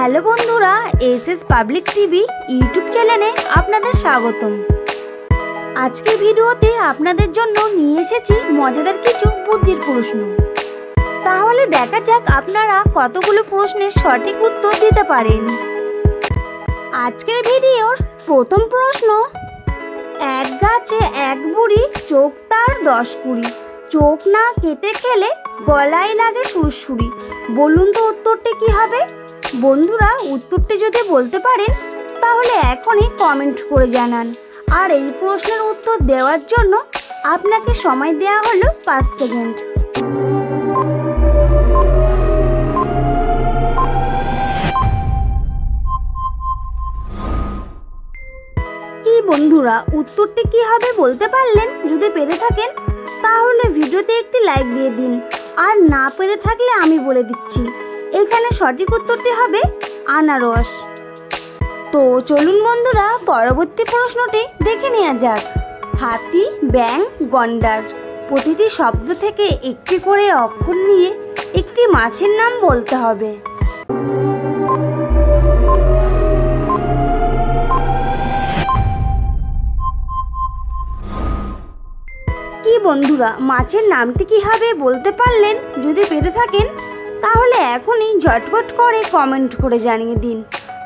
Hello বন্ধুরা, SS public TV YouTube চ্যানেলে আপনাদের স্বাগতম। আজকের ভিডিওতে আপনাদের জন্য নিয়ে এসেছি মজাদার কিছু বুদ্ধির প্রশ্ন। তাহলে দেখা যাক আপনারা কতগুলো প্রশ্নের সঠিক উত্তর দিতে পারেন। আজকের ভিডিওর প্রথম প্রশ্ন, এক গাছে এক বুড়ি, চোখ তার 10 কুড়ি, চোখ না কেটে খেলে গলায় লাগে সুরসুরি। বলুন তো উত্তরটি কি হবে? বন্ধুরা, উত্তরটি যদি বলতে পারেন তাহলে এখনই কমেন্ট করে জানান। আর এই প্রশ্নের উত্তর দেওয়ার জন্য আপনাকে সময় দেওয়া হলো 5 সেকেন্ড। কি বন্ধুরা, উত্তরটি কি হবে বলতে পারলেন? যদি পেরে থাকেন তাহলে ভিডিওতে একটি লাইক দিয়ে দিন। আর না পেরে থাকলে আমি বলে দিচ্ছি, এখানে সঠিক উত্তরটি হবে আনারস। তো চলুন বন্ধুরা, পরবর্তী প্রশ্নটি দেখে নেওয়া যাক। হাতি, ব্যাঙ, গন্ডার প্রতিটি শব্দ থেকে একটি করে অক্ষর নিয়ে একটি মাছের নাম বলতে হবে। কি বন্ধুরা, মাছের নামটি কি হবে বলতে পারলেন? যদি পেরে থাকেন তাহলে এখনই ঝটপট করে কমেন্ট করে জানিয়ে দিন।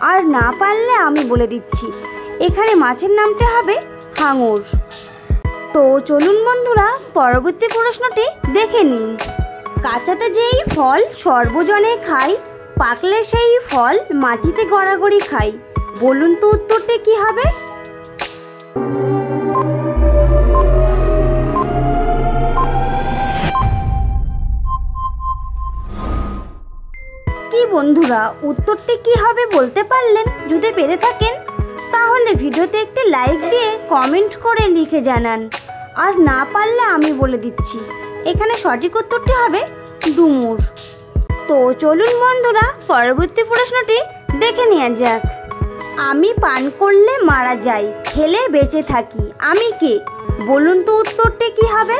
আর না পারলে আমি বলে দিচ্ছি, এখানে মাছের নামটা হবে হাঙর। তো চলুন বন্ধুরা, পরবর্তী প্রশ্নটি দেখে নিন। কাঁচাতে যেই ফল সর্বজনে খাই, পাকলে সেই ফল মাটিতে গড়াগড়ি খাই। বলুন তো উত্তরটি কি হবে? কি বন্ধুরা, উত্তরটি কি হবে বলতে পারলেন? যদি পেরে থাকেন তাহলে ভিডিওতে একটি লাইক দিয়ে কমেন্ট করে লিখে জানান। আর না পারলে আমি বলে দিচ্ছি, এখানে সঠিক উত্তরটি হবে ডুমুর। তো চলুন বন্ধুরা, পরবর্তী প্রশ্নটি দেখে নেওয়া যাক। আমি পান করলে মারা যাই, খেলে বেঁচে থাকি, আমি কে? বলুন তো উত্তরটি কি হবে?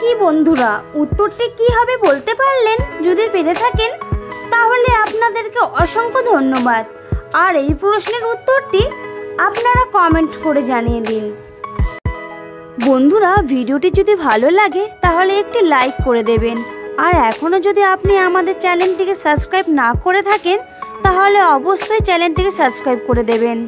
কি বন্ধুরা, উত্তরটি কি হবে বলতে পারলেন? যদি পেরে থাকেন তাহলে আপনাদেরকে অসংখ্য ধন্যবাদ। আর এই প্রশ্নের উত্তরটি আপনারা কমেন্ট করে জানিয়ে দিন। বন্ধুরা, ভিডিওটি যদি ভালো লাগে তাহলে একটি লাইক করে দেবেন। আর এখনও যদি আপনি আমাদের চ্যানেলটিকে সাবস্ক্রাইব না করে থাকেন তাহলে অবশ্যই চ্যানেলটিকে সাবস্ক্রাইব করে দেবেন।